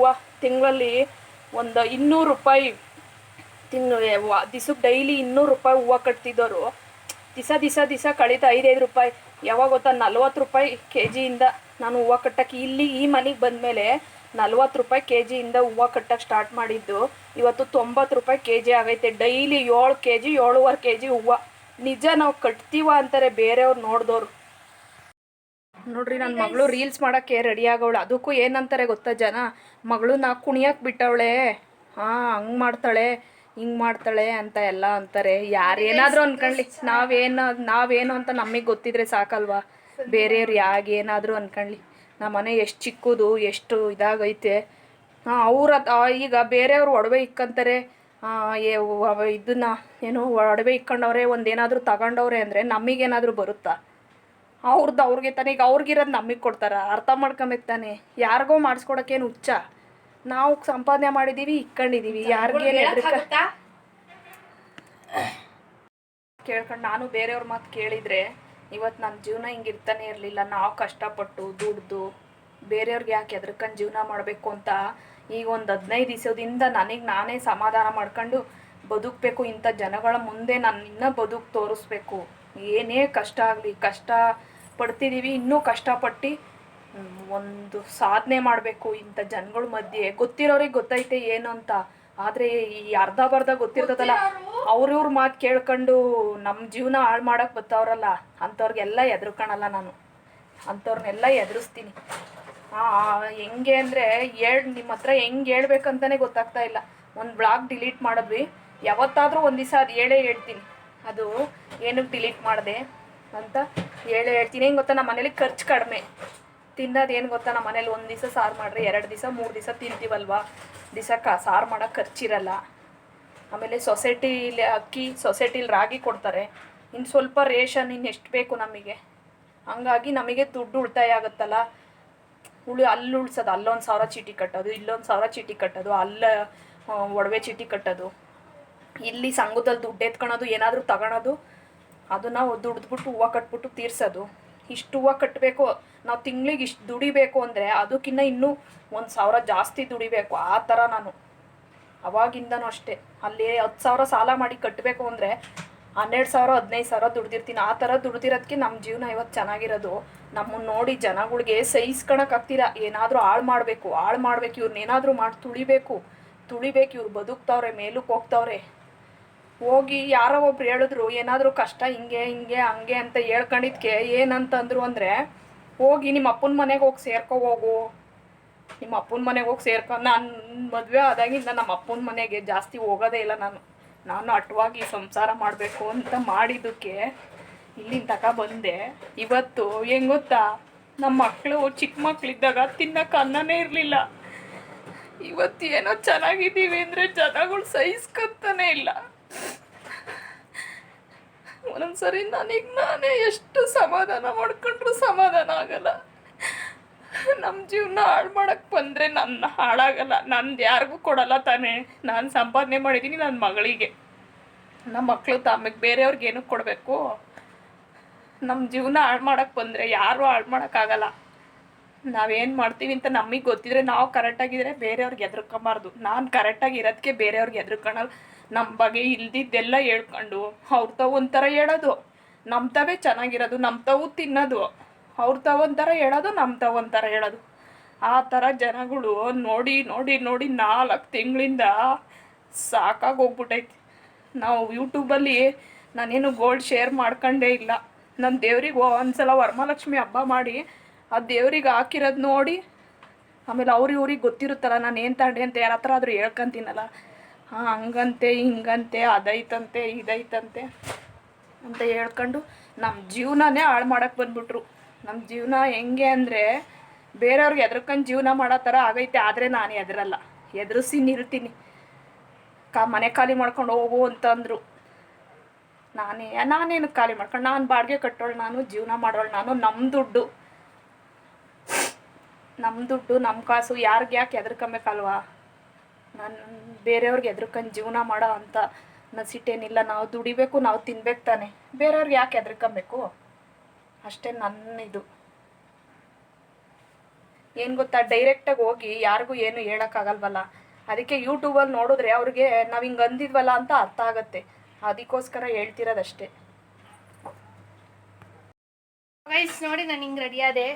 ತಿಂಗಳಲ್ಲಿ ಒಂದು 200 ರೂಪಾಯಿ ದಿಸಕ್ಕೆ ಡೈಲಿ 200 ರೂಪಾಯಿ ಹೂವು ಕಟ್ತಿದ್ದವರು ದಿಸ ಕಳೀತಾ 5 ರೂಪಾಯಿ. ಯಾವಾಗ ಗೊತ್ತಾ, 40 ರೂಪಾಯಿ KGಯಿಂದ ನಾನು ಹೂವು ಕಟ್ಟಕ್ಕೆ ಈ ಮನೆಗೆ ಬಂದಮೇಲೆ 40 ರೂಪಾಯಿ KGಯಿಂದ ಹೂವು ಕಟ್ಟಕ್ಕೆ ಸ್ಟಾರ್ಟ್ ಮಾಡಿದ್ದು. ಇವತ್ತು 90 ರೂಪಾಯಿ KG ಆಗೈತೆ. ಡೈಲಿ 7 KG 7.5 KG ಹೂವು. ನಿಜ ನಾವು ಕಟ್ತೀವ ಅಂತಾರೆ ಬೇರೆಯವ್ರು ನೋಡಿದವರು. ನೋಡ್ರಿ, ನನ್ನ ಮಗಳು ರೀಲ್ಸ್ ಮಾಡೋಕ್ಕೆ ರೆಡಿ ಆಗೋಳು. ಅದಕ್ಕೂ ಏನಂತಾರೆ ಗೊತ್ತಾ ಜನ, ಮಗಳನ್ನ ಕುಣಿಯಕ್ಕೆ ಬಿಟ್ಟವಳೆ, ಹಂಗೆ ಮಾಡ್ತಾಳೆ ಹಿಂಗೆ ಮಾಡ್ತಾಳೆ ಅಂತ ಎಲ್ಲ ಅಂತಾರೆ. ಯಾರೇನಾದರೂ ಅನ್ಕೊಳ್ಳಿ, ನಾವೇನು ಅಂತ ನಮಗೆ ಗೊತ್ತಿದ್ರೆ ಸಾಕಲ್ವಾ. ಬೇರೆಯವ್ರು ಏನಾದರೂ ಅನ್ಕೊಳ್ಳಿ. ನಮ್ಮ ಮನೆ ಎಷ್ಟು ಚಿಕ್ಕದು, ಎಷ್ಟು ಇದಾಗೈತೆ. ಈಗ ಬೇರೆಯವ್ರು ಒಡವೆ ಇಕ್ಕಂತಾರೆ, ಇದನ್ನ ಒಡವೆ ಇಕ್ಕೊಂಡವ್ರೆ, ಒಂದೇನಾದರೂ ತಗೊಂಡವ್ರೆ ಅಂದರೆ ನಮಗೇನಾದರೂ ಬರುತ್ತಾ? ಅವ್ರಿಗೆ ತಾನೇ. ಈಗ ಅವ್ರಿಗಿರೋದು ನಮಗೆ ಕೊಡ್ತಾರ? ಅರ್ಥ ಮಾಡ್ಕೊಬೇಕು ತಾನೆ. ಯಾರಿಗೋ ಮಾಡಿಸ್ಕೊಡೋಕ್ಕೇನು ಹುಚ್ಚ? ನಾವು ಸಂಪಾದನೆ ಮಾಡಿದ್ದೀವಿ, ಇಕ್ಕೊಂಡಿದ್ದೀವಿ. ಯಾರಿಗೇನು ಕೇಳ್ಕೊಂಡು ನಾನು ಬೇರೆಯವ್ರ ಮಾತು ಕೇಳಿದರೆ ಇವತ್ತು ನನ್ನ ಜೀವನ ಹಿಂಗಿರ್ತಾನೆ ಇರಲಿಲ್ಲ. ನಾವು ಕಷ್ಟಪಟ್ಟು ದುಡ್ದು ಬೇರೆಯವ್ರಿಗೆ ಯಾಕೆ ಎದ್ರಕೊಂಡು ಜೀವನ ಮಾಡಬೇಕು ಅಂತ ಈಗ ಒಂದು 15 ದಿವಸದಿಂದ ನನಗೆ ನಾನೇ ಸಮಾಧಾನ ಮಾಡ್ಕೊಂಡು ಬದುಕಬೇಕು. ಇಂಥ ಜನಗಳ ಮುಂದೆ ನಾನು ಇನ್ನೂ ಬದುಕು ತೋರಿಸ್ಬೇಕು. ಏನೇ ಕಷ್ಟ ಆಗಲಿ, ಕಷ್ಟ ಪಡ್ತಿದ್ದೀವಿ, ಇನ್ನೂ ಕಷ್ಟಪಟ್ಟು ಒಂದು ಸಾಧನೆ ಮಾಡಬೇಕು ಇಂಥ ಜನಗಳ ಮಧ್ಯೆ. ಗೊತ್ತಿರೋರಿಗೆ ಗೊತ್ತೈತೆ ಏನು ಅಂತ, ಆದರೆ ಈ ಅರ್ಧ ಗೊತ್ತಿರ್ತದಲ್ಲ, ಅವ್ರವ್ರ ಮಾತು ಕೇಳ್ಕೊಂಡು ನಮ್ಮ ಜೀವನ ಹಾಳು ಮಾಡೋಕ್ಕೆ ಬರ್ತಾವ್ರಲ್ಲ, ಅಂಥವ್ರಿಗೆಲ್ಲ ಎದುರ್ಕೊಳಲ್ಲ ನಾನು. ಅಂಥವ್ರನ್ನೆಲ್ಲ ಎದುರಿಸ್ತೀನಿ. ಹೆಂಗೆ ಅಂದರೆ ನಿಮ್ಮ ಹತ್ರ ಹೆಂಗೆ ಹೇಳ್ಬೇಕಂತಲೇ ಗೊತ್ತಾಗ್ತಾ ಇಲ್ಲ. ಒಂದು ಬ್ಲಾಗ್ ಡಿಲೀಟ್ ಮಾಡಿದ್ವಿ, ಯಾವತ್ತಾದರೂ ಒಂದು ದಿವಸ ಅದು ಹೇಳ್ತೀನಿ. ಅದು ಏನಕ್ಕೆ ಡಿಲೀಟ್ ಮಾಡಿದೆ ಅಂತ ಹೇಳ್ತೀನಿ. ಹೆಂಗೆ ಗೊತ್ತಾ, ನಮ್ಮ ಮನೇಲಿ ಖರ್ಚು ಕಡಿಮೆ, ತಿನ್ನೋದು ಏನು ಗೊತ್ತಾ, ನಮ್ಮ ಮನೇಲಿ ಒಂದು ದಿವಸ ಸಾರು ಮಾಡಿದ್ರೆ 2 ದಿವಸ 3 ದಿವಸ ತಿಂತೀವಲ್ವ. ದಿವಸಕ್ಕೆ ಸಾರು ಮಾಡೋಕ್ಕೆ ಖರ್ಚಿರಲ್ಲ. ಆಮೇಲೆ ಸೊಸೈಟಿಲಿ ರಾಗಿ ಕೊಡ್ತಾರೆ, ಇನ್ನು ಸ್ವಲ್ಪ ರೇಷನ್ ಎಷ್ಟು ಬೇಕು ನಮಗೆ. ಹಂಗಾಗಿ ನಮಗೆ ದುಡ್ಡು ಉಳಿತಾಯ ಆಗುತ್ತಲ್ಲ. ಅಲ್ಲಿ ಉಳ್ಸೋದು, ಅಲ್ಲೊಂದು 1000 ಚೀಟಿ ಕಟ್ಟೋದು, ಇಲ್ಲೊಂದು 1000 ಚೀಟಿ ಕಟ್ಟೋದು, ಒಡವೆ ಚೀಟಿ ಕಟ್ಟೋದು, ಇಲ್ಲಿ ಸಂಘದಲ್ಲಿ ದುಡ್ಡು ಎತ್ಕೊಳೋದು, ಏನಾದರೂ ತಗೊಳೋದು, ಅದು ನಾವು ದುಡ್ದುಬಿಟ್ಟು ಹೂವು ಕಟ್ಬಿಟ್ಟು ತೀರ್ಸೋದು. ಇಷ್ಟು ಹೂವು ಕಟ್ಟಬೇಕು ನಾವು, ತಿಂಗಳಿಗೆ ಇಷ್ಟು ದುಡಿಬೇಕು ಅಂದರೆ ಅದಕ್ಕಿಂತ ಇನ್ನೂ 1000 ಜಾಸ್ತಿ ದುಡಿಬೇಕು. ಆ ಥರ ನಾನು ಅವಾಗಿಂದನೂ ಅಷ್ಟೇ. ಅಲ್ಲಿ 10,000 ಸಾಲ ಮಾಡಿ ಕಟ್ಟಬೇಕು ಅಂದರೆ 12,000 15,000 ದುಡ್ದಿರ್ತೀನಿ. ಆ ಥರ ದುಡ್ದಿರೋದಕ್ಕೆ ನಮ್ಮ ಜೀವನ ಇವತ್ತು ಚೆನ್ನಾಗಿರೋದು. ನಮ್ಮನ್ನು ನೋಡಿ ಜನಗಳಿಗೆ ಸಹಿಸ್ಕೊಳಕ್ಕಾಗ್ತಿಲ್ಲ. ಏನಾದರೂ ಹಾಳು ಮಾಡಬೇಕು, ಇವ್ರನ್ನೇನಾದರೂ ಮಾಡಿ ತುಳಿಬೇಕು, ಇವ್ರು ಬದುಕ್ತವ್ರೆ, ಮೇಲಕ್ಕೆ ಹೋಗ್ತವ್ರೆ. ಹೋಗಿ ಯಾರೋ ಒಬ್ರು ಹೇಳಿದ್ರು, ಏನಾದರೂ ಕಷ್ಟ ಹಿಂಗೆ ಹಂಗೆ ಅಂತ ಹೇಳ್ಕೊಂಡಿದ್ಕೆ ಏನಂತಂದ್ರು ಅಂದರೆ, ಹೋಗಿ ನಿಮ್ಮ ಅಪ್ಪನ ಮನೆಗೆ ಹೋಗಿ ಸೇರ್ಕೊ. ನಿಮ್ಮ ಅಪ್ಪನ ಮನೆಗೆ ಹೋಗಿ ನಾನು ಮದುವೆ ಆದಾಗಿಂದ ನಮ್ಮ ಅಪ್ಪನ ಮನೆಗೆ ಜಾಸ್ತಿ ಹೋಗೋದೇ ಇಲ್ಲ. ನಾನು ಅಟ್ವಾಗಿ ಸಂಸಾರ ಮಾಡಬೇಕು ಅಂತ ಮಾಡಿದ್ದಕ್ಕೆ ಇಲ್ಲಿನ ತಕ ಬಂದೆ. ಇವತ್ತು ಹೆಂಗೆ ಗೊತ್ತಾ, ನಮ್ಮ ಮಕ್ಕಳು ಚಿಕ್ಕ ಮಕ್ಕಳಿದ್ದಾಗ ತಿನ್ನಕ್ಕೆ ಅನ್ನನೇ ಇರಲಿಲ್ಲ. ಇವತ್ತು ಏನೋ ಚೆನ್ನಾಗಿದ್ದೀವಿ ಅಂದರೆ ಜನಗಳು ಸಹಿಸ್ಕೊತಾನೆ ಇಲ್ಲ. ಒಂದೊಂದ್ಸರಿ ನಾನೇ ಎಷ್ಟು ಸಮಾಧಾನ ಮಾಡ್ಕೊಂಡ್ರು ಸಮಾಧಾನ ಆಗಲ್ಲ. ನಮ್ಮ ಜೀವನ ಹಾಳು ಮಾಡೋಕ್ಕೆ ಬಂದರೆ ನನ್ನ ಹಾಳಾಗಲ್ಲ, ನಂದು ಯಾರಿಗೂ ಕೊಡಲ್ಲ ತಾನೇ. ನಾನು ಸಂಪಾದನೆ ಮಾಡಿದ್ದೀನಿ ನನ್ನ ಮಗಳಿಗೆ, ನಮ್ಮ ಮಕ್ಕಳು ತಮಗೆ ಬೇರೆಯವ್ರಿಗೆ ಏನಕ್ಕೆ ಕೊಡಬೇಕು? ನಮ್ಮ ಜೀವನ ಹಾಳು ಮಾಡೋಕ್ಕೆ ಬಂದರೆ ಯಾರೂ ಹಾಳು ಮಾಡೋಕ್ಕಾಗಲ್ಲ. ನಾವೇನು ಮಾಡ್ತೀವಿ ಅಂತ ನಮಗೆ ಗೊತ್ತಿದ್ರೆ, ನಾವು ಕರೆಕ್ಟಾಗಿದ್ದರೆ ಬೇರೆಯವ್ರಿಗೆ ಹೆದರ್ಕೊಂಬಾರ್ದು. ನಾನು ಕರೆಕ್ಟಾಗಿ ಇರೋದಕ್ಕೆ ಬೇರೆಯವ್ರಿಗೆ ಹೆದರ್ಕೊಳ್ಳಲ್ಲ. ನಮ್ಮ ಬಗ್ಗೆ ಇಲ್ದಿದ್ದೆಲ್ಲ ಹೇಳ್ಕೊಂಡು ಅವ್ರತ ಒಂಥರ ಹೇಳೋದು, ನಮ್ಮ ತವೇ ಚೆನ್ನಾಗಿರೋದು, ನಮ್ಮ ತಾವು ತಿನ್ನೋದು, ಅವ್ರ ತಾವಂತರ ಹೇಳೋದು, ನಮ್ಮ ತಾವಂತರ ಹೇಳೋದು. ಆ ಥರ ಜನಗಳು ನೋಡಿ ನೋಡಿ ನೋಡಿ 4 ತಿಂಗಳಿಂದ ಸಾಕಾಗೋಗ್ಬಿಟ್ಟೈತಿ. ನಾವು ಯೂಟ್ಯೂಬಲ್ಲಿ ನಾನೇನು ಗೋಲ್ಡ್ ಶೇರ್ ಮಾಡ್ಕೊಂಡೇ ಇಲ್ಲ. ನನ್ನ ದೇವ್ರಿಗೆ ಒಂದ್ಸಲ ವರಮಹಾಲಕ್ಷ್ಮಿ ಹಬ್ಬ ಮಾಡಿ ಆ ದೇವ್ರಿಗೆ ಹಾಕಿರೋದು ನೋಡಿ, ಆಮೇಲೆ ಇವ್ರಿಗೆ ಗೊತ್ತಿರುತ್ತಲ್ಲ ನಾನು ಏನು ತಗೊಂಡೆ ಅಂತ ಯಾರ ಹತ್ರ ಆದರೂ ಹೇಳ್ಕೊಂತೀನಲ್ಲ, ಹಾಂ ಹಂಗಂತೆ ಹಿಂಗಂತೆ ಅದೈತಂತೆ ಇದೈತಂತೆ ಅಂತ ಹೇಳ್ಕೊಂಡು ನಮ್ಮ ಜೀವನನೇ ಹಾಳು ಮಾಡೋಕ್ಕೆ ಬಂದ್ಬಿಟ್ರು. ನಮ್ಮ ಜೀವನ ಹೆಂಗೆ ಅಂದರೆ ಬೇರೆಯವ್ರಿಗೆ ಎದ್ರಕೊಂಡು ಜೀವನ ಮಾಡೋ ಥರ ಆಗೈತೆ. ಆದರೆ ನಾನು ಎದುರಲ್ಲ, ಎದುರಿಸಿ ನಿಲ್ತೀನಿ. ಮನೆ ಖಾಲಿ ಮಾಡ್ಕೊಂಡು ಹೋಗು ಅಂತಂದರು. ನಾನೇನು ಖಾಲಿ ಮಾಡ್ಕೊಂಡು, ನಾನು ಬಾಡಿಗೆ ಕಟ್ಟೋಳು, ನಾನು ಜೀವನ ಮಾಡೋಳು, ನಾನು ನಮ್ಮ ದುಡ್ಡು ನಮ್ಮ ಕಾಸು ಯಾರಿಗೆ ಯಾಕೆ ಎದ್ರಕೊಬೇಕಲ್ವಾ? ನಾನು ಬೇರೆಯವ್ರಿಗೆ ಎದ್ರಕೊಂಡು ಜೀವನ ಮಾಡೋ ಅಂತ ನಸಿಟ್ಟೇನಿಲ್ಲ. ನಾವು ದುಡಿಬೇಕು, ನಾವು ತಿನ್ಬೇಕು ತಾನೆ, ಬೇರೆಯವ್ರಿಗೆ ಯಾಕೆ ಎದ್ರಕೊಬೇಕು? ಅಷ್ಟೇ ನನ್ನ ಇದು. ಏನು ಗೊತ್ತಾ, ಡೈರೆಕ್ಟಾಗಿ ಹೋಗಿ ಯಾರಿಗೂ ಏನು ಹೇಳೋಕ್ಕಾಗಲ್ವಲ್ಲ. ಅದಕ್ಕೆ ಯೂಟ್ಯೂಬಲ್ಲಿ ನೋಡಿದ್ರೆ ಅವ್ರಿಗೆ ನಾವು ಹಿಂಗೆ ಅಂದಿದ್ವಲ್ಲ ಅಂತ ಅರ್ಥ ಆಗುತ್ತೆ. ಅದಕ್ಕೋಸ್ಕರ ಹೇಳ್ತಿರೋದಷ್ಟೇ. ಗೈಸ್ ನೋಡಿ, ನಾನು ಹಿಂಗೆ ರೆಡಿ ಆದೆ.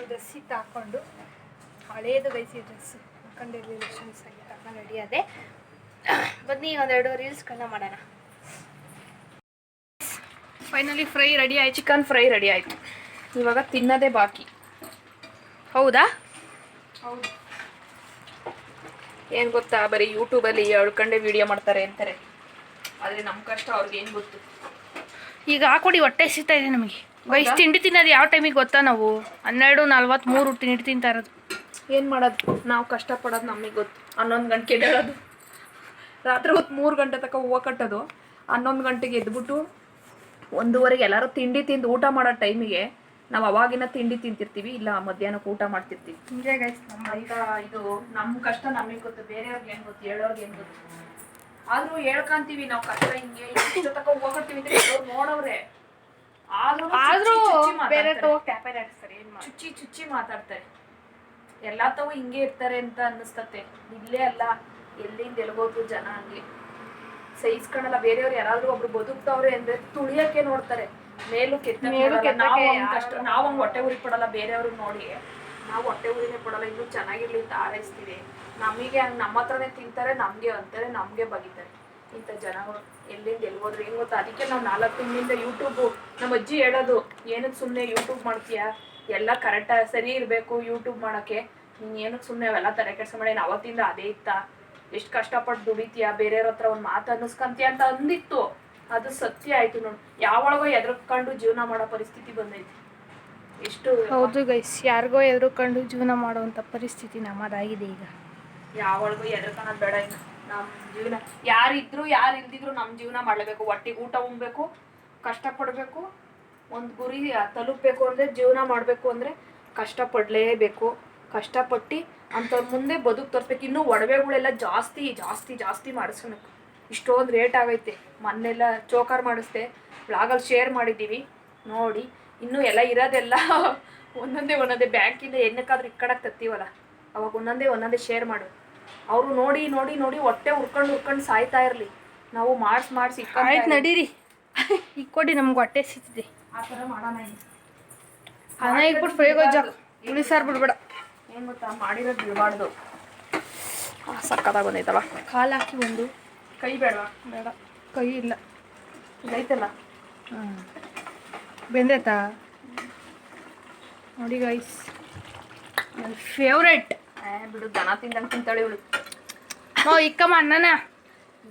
ಡ್ರೆಸ್ ಇತ್ತು ಹಾಕ್ಕೊಂಡು, ಹಳೇದು ಗೈಸ್ ಈ ಡ್ರೆಸ್ ಹಾಕೊಂಡಿರಲಿ ರಿಲೇಷನ್ಸ್ ಆಗಿ ಹಾಕೊಂಡು ರೆಡಿ ಆದೆ. ಬನ್ನಿ ಒಂದೆರಡು ರೀಲ್ಸ್ಗಳನ್ನ ಮಾಡೋಣ. ಫೈನಲಿ ಫ್ರೈ ರೆಡಿ ಆಯ್ತು, ಚಿಕನ್ ಫ್ರೈ ರೆಡಿ ಆಯಿತು. ಇವಾಗ ತಿನ್ನೋದೇ ಬಾಕಿ. ಹೌದಾ? ಹೌದು. ಏನು ಗೊತ್ತಾ, ಬರೀ ಯೂಟ್ಯೂಬಲ್ಲಿ ಹೇಳ್ಕೊಂಡೆ ವಿಡಿಯೋ ಮಾಡ್ತಾರೆ ಅಂತಾರೆ, ಆದರೆ ನಮ್ಮ ಕಷ್ಟ ಅವ್ರಿಗೆ ಏನು ಗೊತ್ತು. ಈಗ ಹಾಕೊಡಿ, ಹೊಟ್ಟೆ ಸಿಗ್ತಾ ಇದೆ ನಮಗೆ. ಗೈಸ್ ತಿಂಡಿ ತಿನ್ನೋದು ಯಾವ ಟೈಮಿಗೆ ಗೊತ್ತಾ? ನಾವು 12:43 ತಿಂಡಿ ತಿಂತಾ ಇರೋದು. ಏನು ಮಾಡೋದು, ನಾವು ಕಷ್ಟಪಡೋದು ನಮಗೆ ಗೊತ್ತು. 11 ಗಂಟೆಗೆ ಎದ್ದೇಳೋದು, ರಾತ್ರಿ ಹೊತ್ತು 3 ಗಂಟೆ ತನಕ ಹೂವು ಕಟ್ಟೋದು, 11 ಗಂಟೆಗೆ ಎದ್ಬಿಟ್ಟು 1:30ಗೆ ಎಲ್ಲರೂ ತಿಂಡಿ ತಿಂದು ಊಟ ಮಾಡೋ ಟೈಮಿಗೆ ನಾವು ಅವಾಗಿನ ತಿಂಡಿ ತಿಂತಿರ್ತೀವಿ, ಇಲ್ಲ ಮಧ್ಯಾಹ್ನಕ್ಕೆ ಊಟ ಮಾಡ್ತಿರ್ತೀವಿ. ಹಿಂಗೆ ಗೈಸ್ ನಮ್ಮ ಇದು ನಮ್ಮ ಕಷ್ಟ ನಮಗೆ ಗೊತ್ತು, ಬೇರೆಯವ್ರಿಗೆ ಏನು ಗೊತ್ತು, ಹೇಳೋರ್ಗೆ ಏನು ಗೊತ್ತು. ಆದರೂ ಹೇಳ್ಕೊಂತೀವಿ ನಾವು ಕಷ್ಟ ಹಿಂಗೆ ಇಷ್ಟು ತನಕ ಹೂವು ಕಟ್ತೀವಿ ಅಂತ ಹೇಳೋರು ನೋಡೋರೆ. ಆದ್ರೂ ಬೇರೆ ಟ್ಯಾಪರ್ ಆಡಿಸ್ತಾರೆ, ಏನು ಮಾಡಿ ಚುಚ್ಚಿ ಮಾತಾಡ್ತಾರೆ. ಎಲ್ಲ ತಾವು ಹಿಂಗೆ ಇರ್ತಾರೆ ಅಂತ ಅನ್ನಿಸ್ತತೆ. ಇಲ್ಲೇ ಅಲ್ಲ, ಎಲ್ಲಿಂದ ಎಲ್ಗೋದ್ರು ಜನ ಹಂಗೆ ಸಹಿಸ್ಕೊಳಲ್ಲ. ಬೇರೆಯವ್ರು ಯಾರಾದ್ರೂ ಒಬ್ರು ಬದುಕ್ತವ್ರೆ ಅಂದ್ರೆ ತುಳಿಯಕ್ಕೆ ನೋಡ್ತಾರೆ, ಮೇಲು ಕೆತ್ತ. ನಾವು ಹಂಗೆ ಹೊಟ್ಟೆ ಉರಿ ಪಡಲ್ಲ, ಬೇರೆಯವ್ರಿಗೆ ನೋಡಿ ನಾವು ಹೊಟ್ಟೆ ಉರಿನೇ ಪಡಲ್ಲ. ಇನ್ನೂ ಚೆನ್ನಾಗಿರ್ಲಿ ಅಂತ ಆರೈಸ್ತೀವಿ. ನಮಗೆ ಹಂಗೆ ನಮ್ಮ ಹತ್ರನೇ ತಿಂತಾರೆ, ನಮಗೆ ಅಂತಾರೆ, ನಮಗೆ ಬಗಿತಾರೆ. ಇಂಥ ಜನಗಳು ಎಲ್ಲಿಂದ ಎಲ್ಗೋದ್ರು ಹೆಂಗೆ ಗೊತ್ತಾ? ಅದಕ್ಕೆ ನಾವು 4 ತಿಂಗಳಿಂದ ಯೂಟ್ಯೂಬು, ನಮ್ಮ ಅಜ್ಜಿ ಹೇಳೋದು, ಏನಕ್ಕೆ ಸುಮ್ಮನೆ ಯೂಟ್ಯೂಬ್ ಮಾಡ್ತೀಯಾ, ಎಲ್ಲ ಕರೆಕ್ಟಾಗಿ ಸರಿ ಇರಬೇಕು ಯೂಟ್ಯೂಬ್ ಮಾಡೋಕ್ಕೆ, ನೀನು ಏನಕ್ಕೆ ಸುಮ್ಮನೆ ಅವೆಲ್ಲ ತಲೆ ಕೆಡ್ಸ ಮಾಡಿ. ಅವತ್ತಿಂದ ಅದೇ ಇತ್ತಾ, ಎಷ್ಟು ಕಷ್ಟಪಟ್ಟು ದುಡಿತೀಯ, ಬೇರೆಯವ್ರ ಹತ್ರ ಒಂದು ಮಾತು ಅನ್ನಿಸ್ಕೊಂತೀಯ ಅಂತ ಅಂದಿತ್ತು. ಅದು ಸತ್ಯ ಆಯಿತು ನೋಡಿ. ಯಾವೊಳಗೋ ಎದ್ರಕೊಂಡು ಜೀವನ ಮಾಡೋ ಪರಿಸ್ಥಿತಿ ಬಂದೈತಿ. ಎಷ್ಟು ಹೌದು ಗೈಸ್, ಯಾರಿಗೋ ಎದ್ರುಕೊಂಡು ಜೀವನ ಮಾಡುವಂಥ ಪರಿಸ್ಥಿತಿ ನಮ್ಮದಾಗಿದೆ ಈಗ. ಯಾವೊಳಗೋ ಎದ್ರಕೊಳ್ಳೋದು ಬೇಡ. ಇನ್ನು ನಮ್ಮ ಜೀವನ ಯಾರಿದ್ರು ಯಾರು ಇಲ್ದಿದ್ರು ನಮ್ಮ ಜೀವನ ಮಾಡಲೇಬೇಕು. ಹೊಟ್ಟಿಗೆ ಊಟ ಉಣ್ಬೇಕು, ಕಷ್ಟಪಡಬೇಕು. ಒಂದು ಗುರಿ ತಲುಪಬೇಕು ಅಂದರೆ, ಜೀವನ ಮಾಡಬೇಕು ಅಂದರೆ ಕಷ್ಟಪಡಲೇಬೇಕು. ಕಷ್ಟಪಟ್ಟು ಅಂಥವ್ರ ಮುಂದೆ ಬದುಕು ತೋರಿಸ್ಬೇಕು. ಇನ್ನೂ ಒಡವೆಗಳೆಲ್ಲ ಜಾಸ್ತಿ ಜಾಸ್ತಿ ಜಾಸ್ತಿ ಮಾಡಿಸ್ಬೇಕು. ಇಷ್ಟೊಂದು ರೇಟ್ ಆಗೈತೆ. ಮೊನ್ನೆಲ್ಲ ಚೋಕರ್ ಮಾಡಿಸ್ದೆ, ಬ್ಲಾಗಲ್ಲಿ ಶೇರ್ ಮಾಡಿದ್ದೀವಿ ನೋಡಿ. ಇನ್ನೂ ಎಲ್ಲ ಇರೋದೆಲ್ಲ ಒಂದೊಂದೇ ಬ್ಯಾಂಕಿಂದ ಏನಕ್ಕಾದ್ರೂ ಈ ಕಡೆಗೆ ತತ್ತೀವಲ್ಲ, ಅವಾಗ ಒಂದೊಂದೇ ಶೇರ್ ಮಾಡು. ಅವರು ನೋಡಿ ನೋಡಿ ನೋಡಿ ಹೊಟ್ಟೆ ಉರ್ಕೊಂಡು ಸಾಯ್ತಾ ಇರಲಿ. ನಾವು ಮಾಡಿಸಿ ಆಯ್ತು ನಡೀರಿ, ಈಗ ಕೊಡಿ, ನಮ್ಗೆ ಹೊಟ್ಟೆ ಸಿಗ್ತಿದೆ. ಆ ಥರ ಮಾಡೋಣ. ಅನ್ನ ಇಟ್ಬಿಟ್ಟು ಫ್ರೈ ಗೊಜ್ಜ ಹುಳಿ ಸಾರು ಬಿಡ್ಬೇಡ. ಏನು ಗೊತ್ತಾ, ಮಾಡಿರೋದು ಬಿಡಬಾರ್ದು. ಸಕ್ಕತ್ತಾಗಿ ಬಂದೈತಲ್ಲ. ಕಾಲು ಹಾಕಿ ಒಂದು ಕೈ ಬೇಡವಾ? ಬೇಡ, ಕೈ ಇಲ್ಲ, ಇದೈತಲ್ಲ. ಬೆಂದೈತಾ ನೋಡಿ ಗೈಸ್, ನನ್ನ ಫೇವ್ರೆಟ್. ಬಿಡು, ದನ ತಿಂದಂಗೆ ತಿಂತಾಳೆ ಇವಳು. ಇಕ್ಕಮ್ಮ ಅನ್ನನ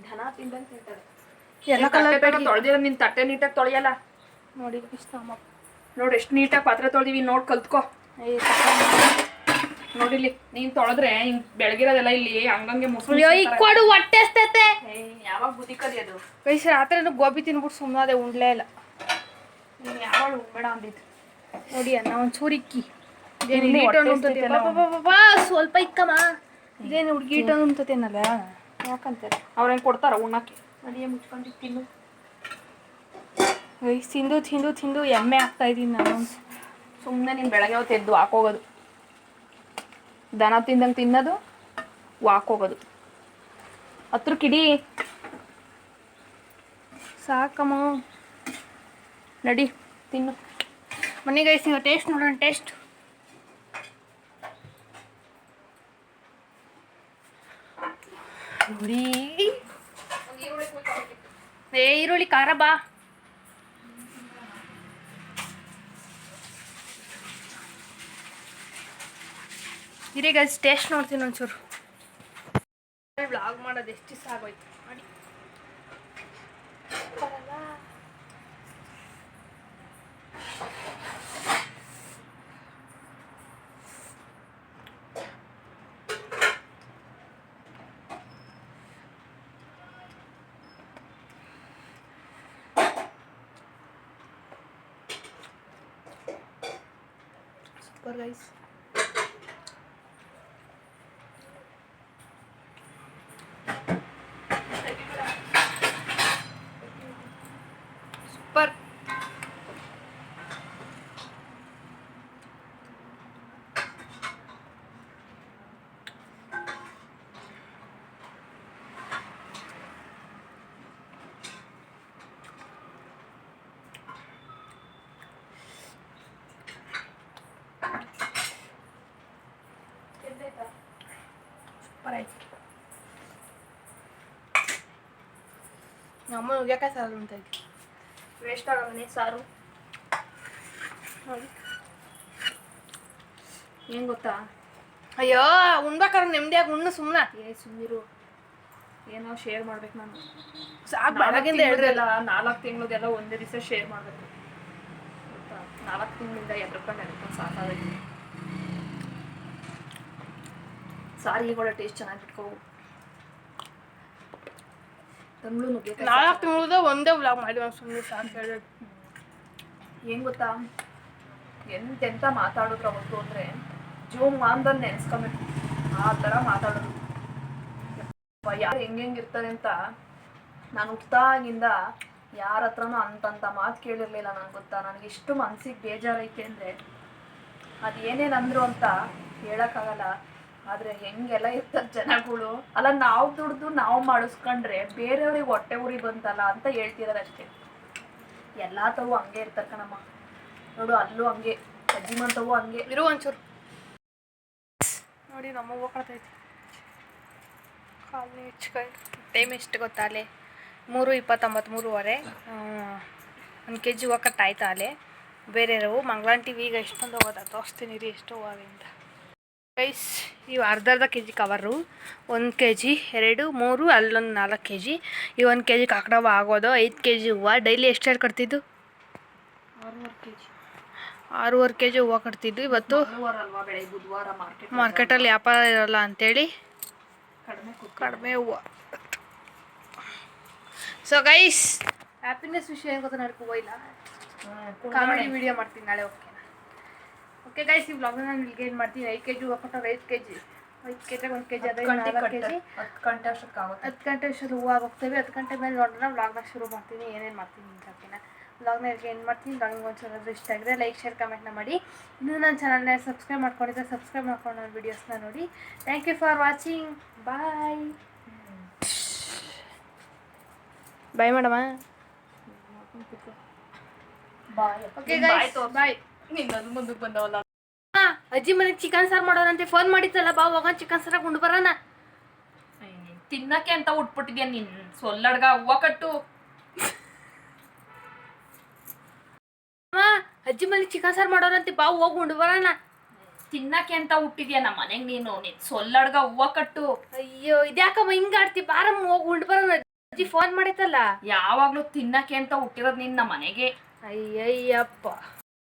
ದನ ತಿಂದಂಗೆ ತಿಂತಾಳೆ. ಎಲ್ಲ ಕಲರ್ ತೊಳೆದಿರೋ ನಿನ್ನ ತಟ್ಟೆ ನೀಟಾಗಿ ತೊಳೆಯಲ್ಲ ನೋಡಿ. ಇಷ್ಟ ನೋಡಿ ಎಷ್ಟು ನೀಟಾಗಿ ಪಾತ್ರೆ ತೊಳೆದಿವಿ, ನೋಡಿ ಕಲ್ತ್ಕೊ. ನೋಡಿಲಿ, ನೀನ್ ತೊಳೆದ್ರೆ ಹಿಂಗ್ ಬೆಳಗಿರೋದೆಲ್ಲ ಇಲ್ಲಿ ಹಂಗಂಗೆ ಕೊಡು, ಹೊಟ್ಟೆ ಎಸ್ತೈತೆ. ಯಾವಾಗ ಬುದ್ಧಿ ಕಲಿಯೋದು? ಗೈಸ್ ರಾತ್ರಿ ಗೋಬಿ ತಿನ್ಬಿಟ್ಟು ಸುಮ್ಮನೆ ಉಂಡ್ಲೇ ಇಲ್ಲ. ನೀನು ಯಾವಾಗ ಉಣ್ಬೇಡ ಅಂದಿದ್ದು ನೋಡಿ. ಅನ್ನ ಒಂದು ಚೂರು ಇಕ್ಕಿ, ಸ್ವಲ್ಪ ಇಕ್ಕಮ್ಮ. ಇದೇನು ಹುಡುಗಿ ಇಟ್ಟು ಉಣ್ತತೇನಲ್ಲ, ಯಾಕಂತಾರೆ ಅವ್ರೇನು ಕೊಡ್ತಾರ ಉಣ್ಣಕ್ಕೆ? ಮನೆಯೇ ಮುಚ್ಕೊಂಡು ತಿನ್ನು. ಗೈಸ್ ತಿಂದು ತಿಂದು ತಿಂದು ಎಮ್ಮೆ ಆಗ್ತಾ ಇದ್ದೀನಿ ನಾನು. ಸುಮ್ಮನೆ ನೀನು ಬೆಳಗ್ಗೆ ಹೊತ್ತು ಎದ್ದು ಹಾಕೋಗೋದು, ದನ ತಿಂದಂಗೆ ತಿನ್ನೋದು, ವಾಕೋಗೋದು. ಹತ್ರ ಕಿಡಿ ಸಾಕಮ್ಮ. ನಡಿ ತಿನ್ನು. ಮನೆ ಗೈಸ್ ನೀವು ಟೇಸ್ಟ್ ನೋಡೋಣ. ಟೇಸ್ಟ್ ನೋಡಿ. ಈರುಳ್ಳಿ ಖಾರ ಬಾ. ಇರಿ ಗೈಸ್ ಟೇಸ್ಟ್ ನೋಡ್ತೀನಿ ಒಂಚೂರು. ವ್ಲಾಗ್ ಮಾಡೋದು ಎಷ್ಟು ದಿವಸ ಆಗೋಯ್ತು ಮಾಡಿ. Super guys. ಸೂಪರ್. ಸೂಪರ್ ಆಯ್ತು. ನಮ್ಮ ನುಗ್ಗೆಕಾಯಿ ಸಾರು ಅಂತ ಇದ್ವಿ. ವೇಸ್ಟ್ ಆಗಲ್ಲ ಸಾರು. ನೋಡಿ ಏನು ಗೊತ್ತಾ, ಅಯ್ಯೋ ಉಣ್ಬೇಕಾದ್ರೆ ನೆಮ್ಮದಿಯಾಗಿ ಉಣ್ಣು ಸುಮ್ಮನೆ. ಸುಮ್ಮನಿರು, ಏನೋ ಶೇರ್ ಮಾಡ್ಬೇಕು ನಾನು. ಸಾಕು ಬೆಳಗಿಂದ ಹೇಳ್ರಲ್ಲ. 4 ತಿಂಗಳದೆಲ್ಲ ಒಂದೇ ದಿವಸ ಶೇರ್ ಮಾಡಬೇಕು ಗೊತ್ತಾ. 4 ತಿಂಗಳಿಂದ ಎದ್ರಕೊಂಡು ಸಾಕಾಗೈತಿ. ಸಾರಿಗೆ ಕೂಡ ಟೇಸ್ಟ್ ಚೆನ್ನಾಗಿ ಬಿಟ್ಕೋ. ತಂಗಳು ನುಗ್ಗೆಕಾಯಿ 4 ತಿಂಗಳದ ಒಂದೇ ವ್ಲಾಗ್ ಮಾಡಿ ಸುಮ್ಮನೆ ಸಾಕು ಹೇಳೋದು. ಏನು ಗೊತ್ತಾ, ಎಂತೆಂತ ಮಾತಾಡಿದ್ರು ಅವತ್ತು ಅಂದರೆ ಜೀವಮಾನದಲ್ಲಿ ನೆನೆಸ್ಕೊಬೇಕು. ಆ ಥರ ಮಾತಾಡೋದು. ಯಾರು ಹೆಂಗಿರ್ತದೆ ಅಂತ ನಾನು ಹುಟ್ಟಾಗಿಂದ ಯಾರ ಹತ್ರನೂ ಅಂತಂತ ಮಾತು ಕೇಳಿರಲಿಲ್ಲ. ನನಗೆ ಗೊತ್ತಾ, ನನಗೆ ಎಷ್ಟು ಮನ್ಸಿಗೆ ಬೇಜಾರೈತೆ ಅಂದರೆ ಅದು ಏನೇನಂದ್ರು ಅಂತ ಹೇಳೋಕ್ಕಾಗಲ್ಲ. ಆದರೆ ಹೆಂಗೆಲ್ಲ ಇರ್ತದೆ ಜನಗಳು. ಅಲ್ಲ, ನಾವು ದುಡ್ದು ನಾವು ಮಾಡಿಸ್ಕೊಂಡ್ರೆ ಬೇರೆಯವ್ರಿಗೆ ಹೊಟ್ಟೆ ಉರಿ ಬಂತಲ್ಲ ಅಂತ ಹೇಳ್ತಿದ್ದಾರೆ ಅಷ್ಟೇ. ಎಲ್ಲ ತವು ಹಂಗೆ ಇರ್ತಾರೆ ಕಣಮ್ಮ. ನೋಡು ಅಲ್ಲೂ ಹಂಗೆ, ಅಜ್ಜಿ ಮಂತವು ಹಂಗೆ ಇರು ಒಂಚೂರು. ನೋಡಿ ನಮ್ಮ ಹೋಗ್ತೈತಿ ಕಾಲು ಹೆಚ್ಚು. ಟೈಮ್ ಎಷ್ಟು ಗೊತ್ತಾ ಅಲ್ಲೇ 3:29, 3:15. 1 kg ಹೂವು ಕಟ್ಟಾಯ್ತಾ ಅಲ್ಲೇ. ಬೇರೆ ರವು ಮಂಗಳಾಂಟಿ ಈಗ ಎಷ್ಟೊಂದು ಹೋಗೋದ ತೋರಿಸ್ತೀನಿ ರೀ ಎಷ್ಟು ಹೂವಿಂದ. ಗೈಸ್ ಇವು ಅರ್ಧ kg ಕವರು. 1 kg, 2, 3, ಅಲ್ಲೊಂದು 4 kg. ಈ 1 kg ಕಾಕಡವ ಆಗೋದು. 5 kg ಹೂವು ಡೈಲಿ ಎಷ್ಟು ಕಟ್ತಿದ್ದು? 6.5 kg ಹೂವು ಕಟ್ತಿದ್ದು. ಇವತ್ತು ಮಾರ್ಕೆಟಲ್ಲಿ ವ್ಯಾಪಾರ ಇರೋಲ್ಲ ಅಂತೇಳಿ ಕಡಿಮೆ ಹೂವು. ಸೊ ಗೈಸ್ ಹ್ಯಾಪಿನೆಸ್ ವಿಷಯ ಏನು ಗೊತ್ತಾ, ನಡ್ಕೊ ಇಲ್ಲ ಕಾಮಿಡಿ ವಿಡಿಯೋ ಮಾಡ್ತೀನಿ ನಾಳೆ. ಓಕೆ ಗೈಸ್, ಈ ವ್ಲಾಗ್ನ ನಾನು ಇಲ್ಲಿಗೆ ಏನು ಮಾಡ್ತೀನಿ. 5 kg ಹೂವು ಕೊಟ್ಟರೆ 5 kg 1 kg ಅದೇ 4 kg. 10 ಗಂಟೆ ಅಷ್ಟೊತ್ತು ಹೂವು ಹೋಗ್ತೇವೆ. 10 ಗಂಟೆ ಮೇಲೆ ನೋಡೋಣ ವ್ಲಾಗ್ನ ಶುರು ಮಾಡ್ತೀನಿ. ಏನೇನು ಮಾಡ್ತೀನಿ ಅಂತ ಓಕೆನಾ. ವ್ಲಾಗ್ನ ಇಲ್ಲಿಗೆ ಏನು ಮಾಡ್ತೀನಿ. ವ್ಲಾಗಿಂಗ್ ಒಂದ್ಸಲ ಇಷ್ಟ ಆಗಿದೆ ಲೈಕ್, ಶೇರ್, ಕಮೆಂಟ್ನ ಮಾಡಿ. ಇನ್ನೂ ನನ್ನ ಚಾನಲ್ನ ಸಬ್ಸ್ಕ್ರೈಬ್ ಮಾಡ್ಕೊಂಡಿದ್ದೆ ಸಬ್ಸ್ಕ್ರೈಬ್ ಮಾಡ್ಕೊಂಡು ನನ್ನ ವೀಡಿಯೋಸ್ನ ನೋಡಿ. Thank you for watching. Bye bye madam. Okay guys bye. ಮುಂದಕ್ಕೆ ಬಂದವಲ್ಲ. ಅಜ್ಜಿ ಮನೆಗೆ ಚಿಕನ್ ಸಾರು ಮಾಡೋರಂತೆ ಫೋನ್ ಮಾಡಿತ್ತಲ್ಲ, ಬಾ ಹೋಗೋಣ ಚಿಕನ್ ಸಾರ ಕೊಂಡು ಬರೋಣ. ತಿನ್ನಕ್ಕೆ ಅಂತ ಉಟ್ಬಿಟ್ಟಿದ್ಯಾ ನೀನ್. ಸೊಲ್ಲಡ್ಗ ಹೂವ ಕಟ್ಟು. ಅಜ್ಜಿ ಮನೆಗೆ ಚಿಕನ್ ಸಾರು ಮಾಡೋರಂತೆ, ಬಾ ಹೋಗಿ ಉಂಡು ಬರೋಣ. ತಿನ್ನಕ್ಕೆ ಅಂತ ಹುಟ್ಟಿದ್ಯಾ ನಮ್ಮ ಮನೆಗೆ ನೀನು. ಸೊಲ್ಲಡ್ಗ ಹೂವ ಕಟ್ಟು. ಅಯ್ಯೋ ಇದ್ಯಾಕಮ್ಮ ಹಿಂಗ ಆಡ್ತಿ, ಬಾರಮ್ಮ ಹೋಗಿ ಉಂಡು ಬರೋಣ. ಅಜ್ಜಿ ಫೋನ್ ಮಾಡಿತ್ತಲ್ಲ. ಯಾವಾಗ್ಲೂ ತಿನ್ನಕ್ಕೆ ಅಂತ ಹುಟ್ಟಿರೋದು ನಿನ್ನ ಮನೆಗೆ. ಅಯ್ಯಯ್ಯಪ್ಪ.